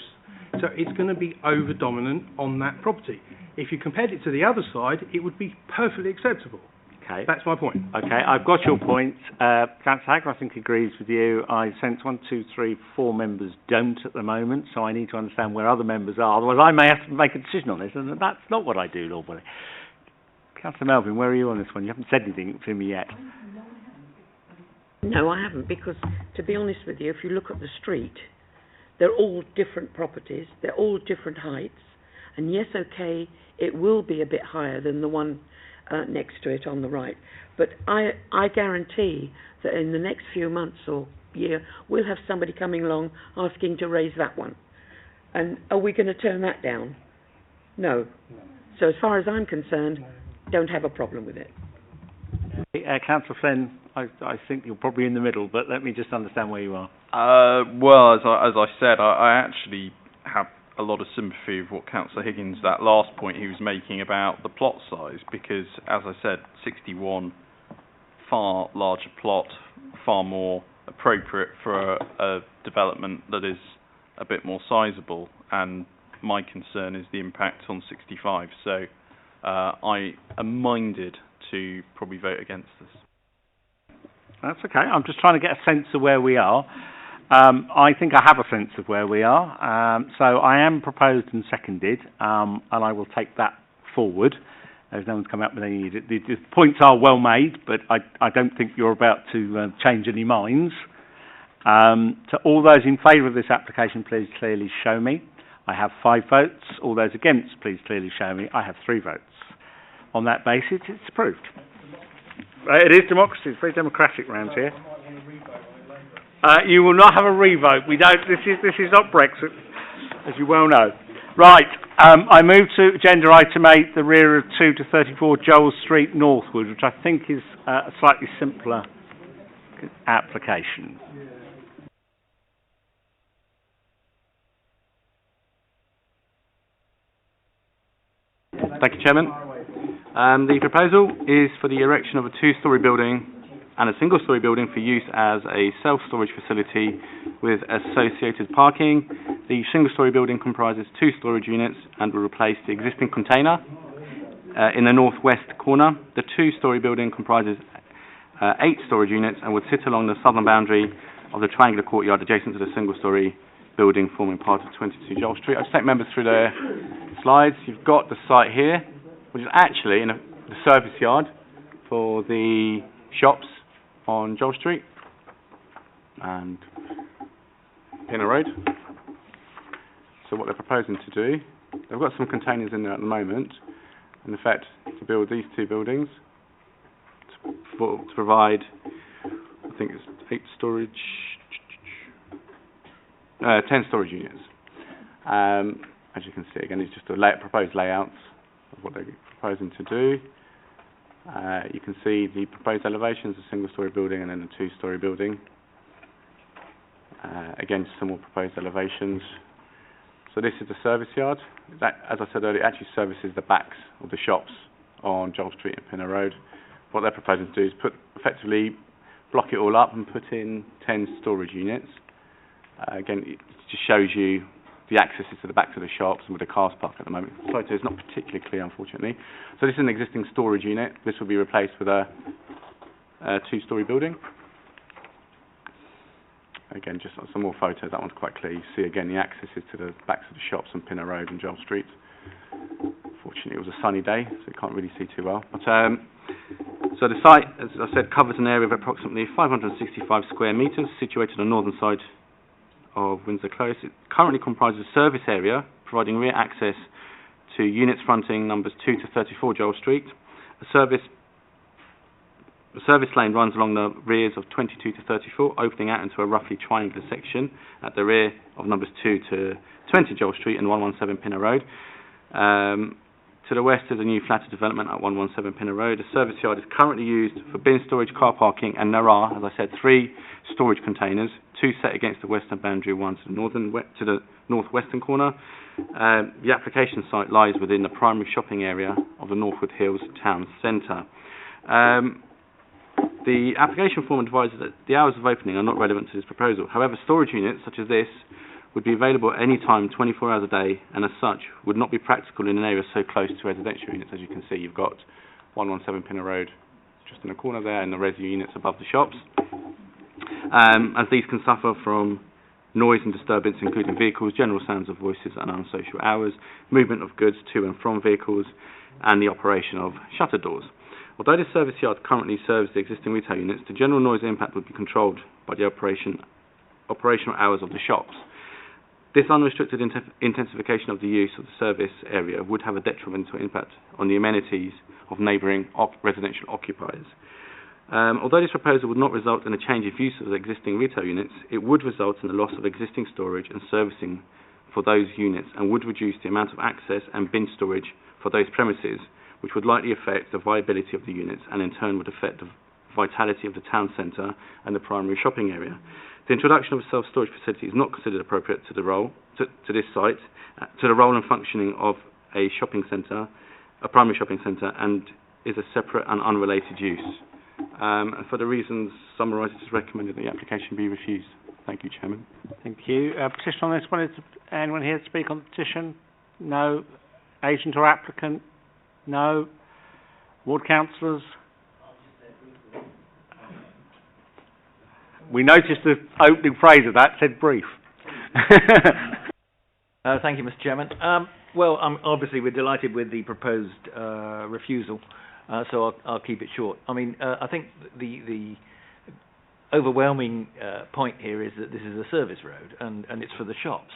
So it's going to be over-dominant on that property. If you compared it to the other side, it would be perfectly acceptable. Okay. That's my point. Okay, I've got your point. Councillor Hager, I think, agrees with you. I sense 1, 2, 3, 4 members don't at the moment, so I need to understand where other members are. Otherwise, I may have to make a decision on this, and that's not what I do normally. Councillor Melvin, where are you on this one? You haven't said anything to me yet. No, I haven't, because, to be honest with you, if you look at the street, they're all different properties, they're all different heights, and yes, okay, it will be a bit higher than the one next to it on the right. But I guarantee that in the next few months or year, we'll have somebody coming along asking to raise that one. And are we going to turn that down? No. So as far as I'm concerned, don't have a problem with it. Councillor Flynn, I think you're probably in the middle, but let me just understand where you are. Well, as I said, I actually have a lot of sympathy with what Councillor Higgins, that last point he was making about the plot size, because, as I said, 61, far larger plot, far more appropriate for a development that is a bit more sizable, and my concern is the impact on 65. So I am minded to probably vote against this. That's okay. I'm just trying to get a sense of where we are. I think I have a sense of where we are. So I am proposed and seconded, and I will take that forward. As no one's come up with any, the points are well made, but I don't think you're about to change any minds. So all those in favour of this application, please clearly show me. I have 5 votes. All those against, please clearly show me. I have 3 votes. On that basis, it's approved. It is democracy. It's very democratic round here. You will not have a revote. We don't. This is not Brexit, as you well know. Right. I move to agenda item 8, the rear of 2 to 34 Joel Street, Northwood, which I think is a slightly simpler application. Thank you, Chairman. The proposal is for the erection of a 2-storey building and a single-storey building for use as a self-storage facility with associated parking. The single-storey building comprises 2 storage units and will replace the existing container in the northwest corner. The 2-storey building comprises 8 storage units and would sit along the southern boundary of the triangular courtyard adjacent to the single-storey building forming part of 22 Joel Street. I'll just take members through the slides. You've got the site here, which is actually in the service yard for the shops on Joel Street and Pinner Road. So what they're proposing to do, they've got some containers in there at the moment, in effect to build these 2 buildings to provide, I think it's 10 storage units. As you can see, again, it's just a proposed layouts of what they're proposing to do. You can see the proposed elevations, a single-storey building and then a 2-storey building. Again, some more proposed elevations. So this is the service yard. That, as I said earlier, actually services the backs of the shops on Joel Street and Pinner Road. What they're proposing to do is effectively block it all up and put in 10 storage units. Again, it just shows you the accesses to the backs of the shops and where the cars park at the moment. The photo is not particularly clear, unfortunately. So this is an existing storage unit. This will be replaced with a 2-storey building. Again, just some more photos. That one's quite clear. You see again the accesses to the backs of the shops on Pinner Road and Joel Street. Fortunately, it was a sunny day, so you can't really see too well. But so the site, as I said, covers an area of approximately 565 square metres, situated on the northern side of Windsor Close. It currently comprises a service area, providing rear access to units fronting numbers 2 to 34 Joel Street. A service lane runs along the rears of 22 to 34, opening out into a roughly triangular section at the rear of numbers 2 to 20 Joel Street and 117 Pinner Road. To the west is a new flatter development at 117 Pinner Road. The service yard is currently used for bin storage, car parking, and there are, as I said, 3 storage containers, 2 set against the western boundary, 1 to the northwestern corner. The application site lies within the primary shopping area of the Northwood Hills Town Centre. The application form advises that the hours of opening are not relevant to this proposal. However, storage units such as this would be available at any time, 24 hours a day, and as such would not be practical in an area so close to residential units. As you can see, you've got 117 Pinner Road just in the corner there, and the resi units above the shops. As these can suffer from noise and disturbance, including vehicles, general sounds of voices and unsocial hours, movement of goods to and from vehicles, and the operation of shutter doors. Although this service yard currently serves the existing retail units, the general noise impact would be controlled by the operational hours of the shops. This unrestricted intensification of the use of the service area would have a detrimental impact on the amenities of neighbouring residential occupiers. Although this proposal would not result in a change of use of the existing retail units, it would result in the loss of existing storage and servicing for those units and would reduce the amount of access and bin storage for those premises, which would likely affect the viability of the units and in turn would affect the vitality of the town centre and the primary shopping area. The introduction of a self-storage facility is not considered appropriate to the role and functioning of a shopping centre, a primary shopping centre, and is a separate and unrelated use. And for the reasons summarised, it is recommended that the application be refused. Thank you, Chairman. Thank you. Petition on this one, is anyone here to speak on the petition? No. Agent or applicant? No. Ward councillors? We noticed the opening phrase of that said brief. Thank you, Mr. Chairman. Well, obviously we're delighted with the proposed refusal, so I'll keep it short. I mean, I think the overwhelming point here is that this is a service road and it's for the shops.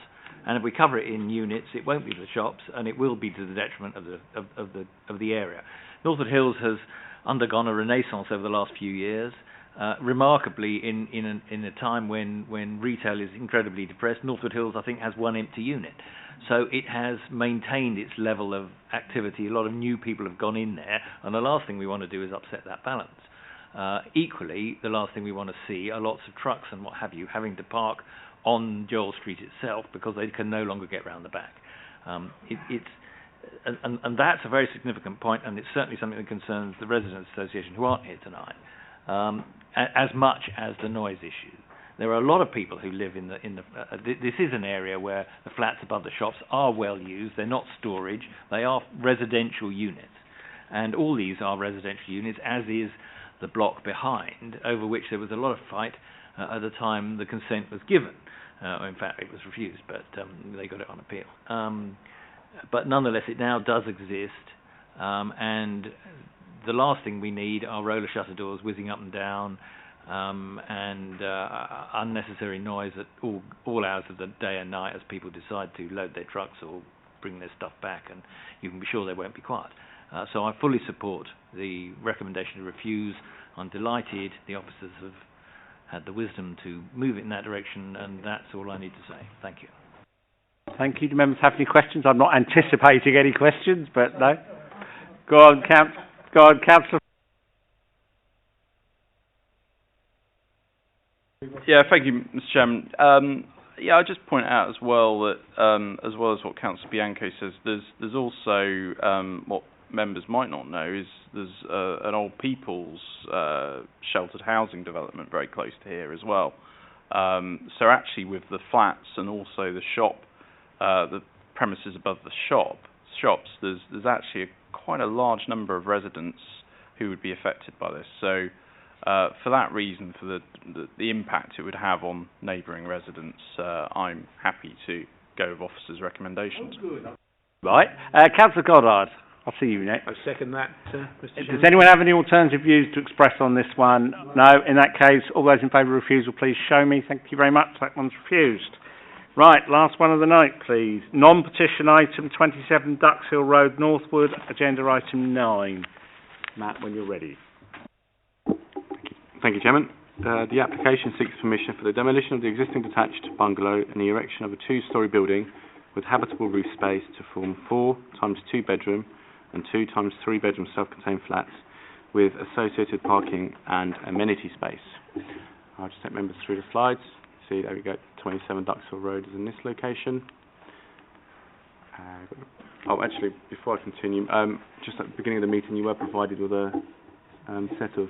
And if we cover it in units, it won't be for the shops, and it will be to the detriment of the area. Northwood Hills has undergone a renaissance over the last few years. Remarkably, in a time when retail is incredibly depressed, Northwood Hills, I think, has one empty unit. So it has maintained its level of activity. A lot of new people have gone in there, and the last thing we want to do is upset that balance. Equally, the last thing we want to see are lots of trucks and what have you having to park on Joel Street itself because they can no longer get round the back. And that's a very significant point, and it's certainly something that concerns the Residents' Association who aren't here tonight, as much as the noise issue. There are a lot of people who live in the this is an area where the flats above the shops are well used. They're not storage. They are residential units. And all these are residential units, as is the block behind, over which there was a lot of fight at the time the consent was given. In fact, it was refused, but they got it on appeal. But nonetheless, it now does exist, and the last thing we need are roller shutter doors whizzing up and down, and unnecessary noise at all hours of the day and night as people decide to load their trucks or bring their stuff back, and you can be sure they won't be quiet. So I fully support the recommendation to refuse. I'm delighted the officers have had the wisdom to move it in that direction, and that's all I need to say. Thank you. Thank you. Do members have any questions? I'm not anticipating any questions, but no. Go on, Councillor. Yeah, thank you, Mr. Chairman. I'll just point out as well that, as well as what Councillor Bianco says, there's also what members might not know is there's an old people's sheltered housing development very close to here as well. So actually, with the flats and also the shop, the premises above the shops, there's actually quite a large number of residents who would be affected by this. So for that reason, for the impact it would have on neighbouring residents, I'm happy to go with officers' recommendations. Right. Councillor Goddard, I'll see you next. I second that, Mr. Chairman. Does anyone have any alternative views to express on this one? No. In that case, all those in favour of refusal, please show me. Thank you very much. That one's refused. Right, last one of the night, please. Non-petition item 27, Ducks Hill Road, Northwood, agenda item 9. Matt, when you're ready. Thank you, Chairman. The application seeks permission for the demolition of the existing detached bungalow and the erection of a 2-storey building with habitable roof space to form 4 times 2 bedroom and 2 times 3 bedroom self-contained flats with associated parking and amenity space. I'll just take members through the slides. See, there we go, 27 Ducks Hill Road is in this location. Actually, before I continue, just at the beginning of the meeting you were provided with a set of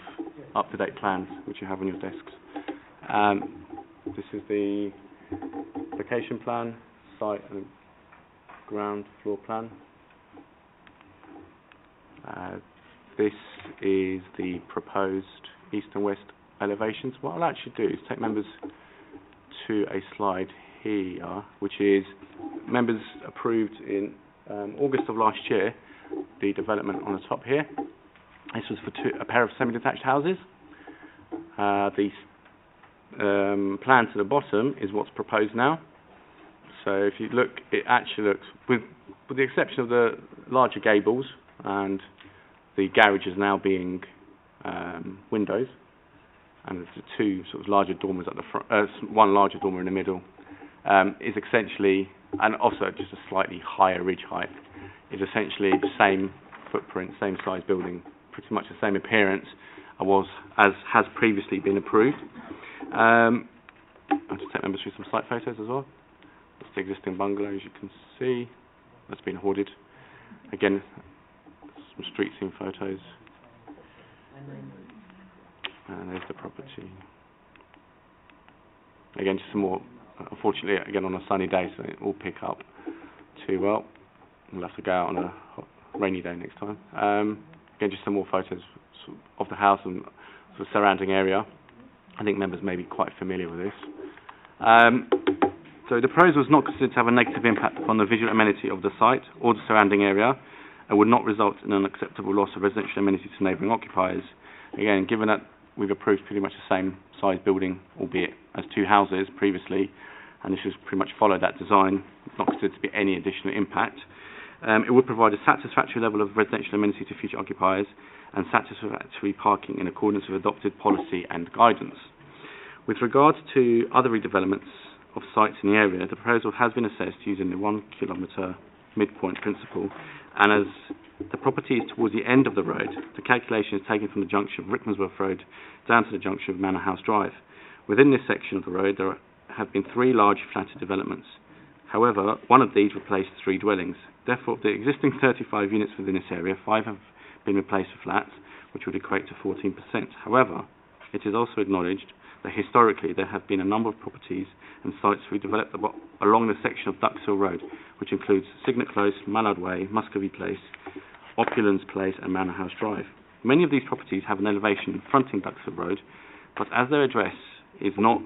up-to-date plans which you have on your desks. This is the location plan, site and ground floor plan. This is the proposed east and west elevations. What I'll actually do is take members to a slide here, which is members approved in August of last year, the development on the top here. This was for a pair of semi-detached houses. The plan to the bottom is what's proposed now. So if you look, it actually looks, with the exception of the larger gables and the garages now being windows, and the 2 sort of larger dormers at the front, one larger dormer in the middle, is essentially, and also just a slightly higher ridge height, is essentially the same footprint, same size building, pretty much the same appearance as has previously been approved. I'll just take members through some site photos as well. That's the existing bungalow, as you can see, that's been hoarded. Again, some street scene photos. And there's the property. Again, just some more, unfortunately, again on a sunny day, so it will pick up too well. We'll have to go out on a rainy day next time. Again, just some more photos of the house and the surrounding area. I think members may be quite familiar with this. So the proposal is not considered to have a negative impact upon the visual amenity of the site or the surrounding area, and would not result in an acceptable loss of residential amenity to neighbouring occupiers. Again, given that we've approved pretty much the same size building, albeit as two houses previously, and this has pretty much followed that design, it's not considered to be any additional impact. It would provide a satisfactory level of residential amenity to future occupiers and satisfactory parking in accordance with adopted policy and guidance. With regards to other redevelopments of sites in the area, the proposal has been assessed using the 1 kilometre midpoint principle, and as the property is towards the end of the road, the calculation is taken from the junction of Rickmansworth Road down to the junction of Manor House Drive. Within this section of the road, there have been 3 large flatted developments. However, one of these replaced 3 dwellings. Therefore, of the existing 35 units within this area, 5 have been replaced with flats, which would equate to 14%. However, it is also acknowledged that historically there have been a number of properties and sites redeveloped along the section of Ducks Hill Road, which includes Signet Close, Mallard Way, Muscovy Place, Opulence Place and Manor House Drive. Many of these properties have an elevation fronting Ducks Hill Road, but as their address is not,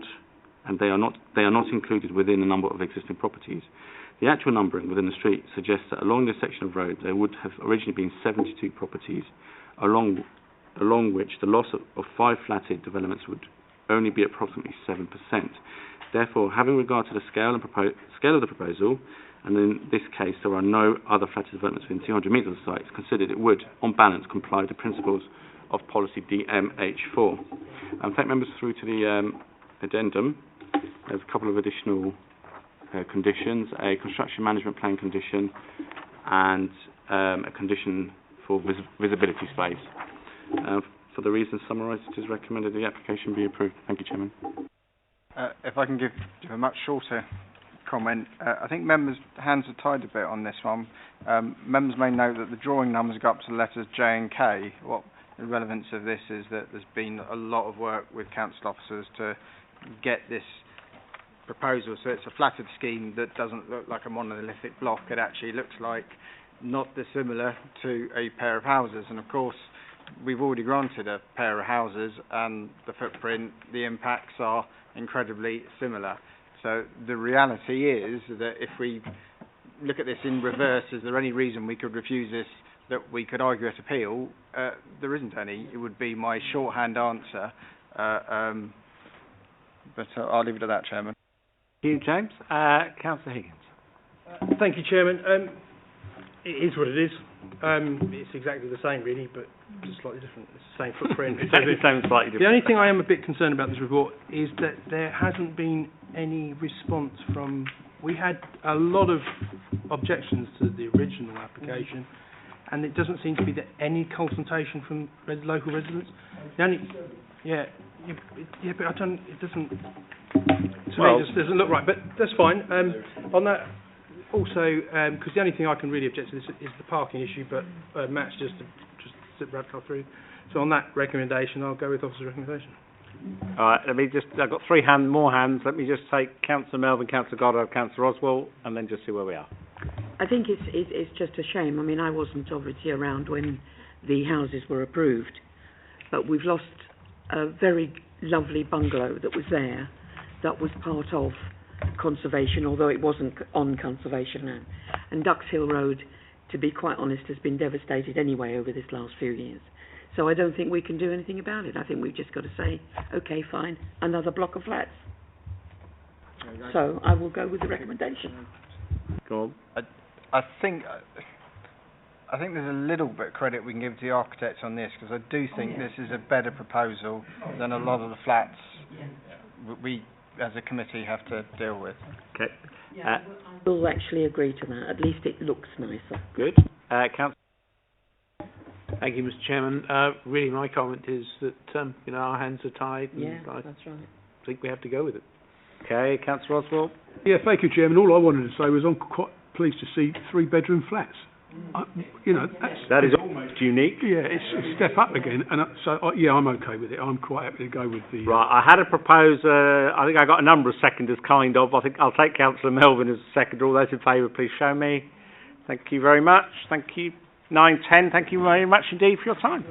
and they are not included within the number of existing properties, the actual numbering within the street suggests that along this section of road there would have originally been 72 properties, along which the loss of 5 flatted developments would only be approximately 7%. Therefore, having regard to the scale of the proposal, and in this case there are no other flatted developments within 200 metres of the site, it's considered it would, on balance, comply with the principles of policy DMH4. I'll take members through to the addendum. There's a couple of additional conditions, a construction management plan condition and a condition for visibility space. For the reasons summarised, it is recommended the application be approved. Thank you, Chairman. If I can give a much shorter comment, I think members' hands are tied a bit on this one. Members may note that the drawing numbers go up to the letters J and K. What the relevance of this is that there's been a lot of work with council officers to get this proposal, so it's a flattered scheme that doesn't look like a monolithic block. It actually looks like not dissimilar to a pair of houses, and of course we've already granted a pair of houses and the footprint, the impacts are incredibly similar. So the reality is that if we look at this in reverse, is there any reason we could refuse this, that we could argue at appeal? There isn't any. It would be my shorthand answer, but I'll leave it at that, Chairman. Thank you, James. Councillor Higgins. Thank you, Chairman. It is what it is. It's exactly the same, really, but just slightly different. It's the same footprint. Exactly the same, slightly different. The only thing I am a bit concerned about this report is that there hasn't been any response from... We had a lot of objections to the original application, and it doesn't seem to be any consultation from local residents. The only... Yeah, but I don't... It doesn't... To me, it just doesn't look right, but that's fine. On that... Also, because the only thing I can really object to this is the parking issue, but Matt's just wrapped up through. So on that recommendation, I'll go with officer's recommendation. All right, I've got more hands. Let me just take Councillor Melvin, Councillor Goddard, Councillor Oswald, and then just see where we are. I think it's just a shame. I mean, I wasn't obviously around when the houses were approved, but we've lost a very lovely bungalow that was there, that was part of conservation, although it wasn't on conservation land. And Ducks Hill Road, to be quite honest, has been devastated anyway over this last few years. So I don't think we can do anything about it. I think we've just got to say, okay, fine, another block of flats. So I will go with the recommendation. Go on. I think there's a little bit of credit we can give to the architects on this, because I do think this is a better proposal than a lot of the flats we as a committee have to deal with. Okay. We'll actually agree to that. At least it looks nicer. Good. Councillor. Thank you, Mr. Chairman. Really, my comment is that our hands are tied. And yeah, I that's right. think we have to go with it. Okay, Councillor Oswald. Yeah, thank you, Chairman. All I wanted to say was I'm quite pleased to see 3-bedroom flats. That is almost unique. Yeah, it's a step up again, and I'm okay with it. I'm quite happy to go with the... Right, I had a proposer. I think I got a number of seconders, kind of. I think I'll take Councillor Melvin as a seconder. All those in favour, please show me. Thank you very much. Thank you. 9:10. Thank you very much indeed for your time.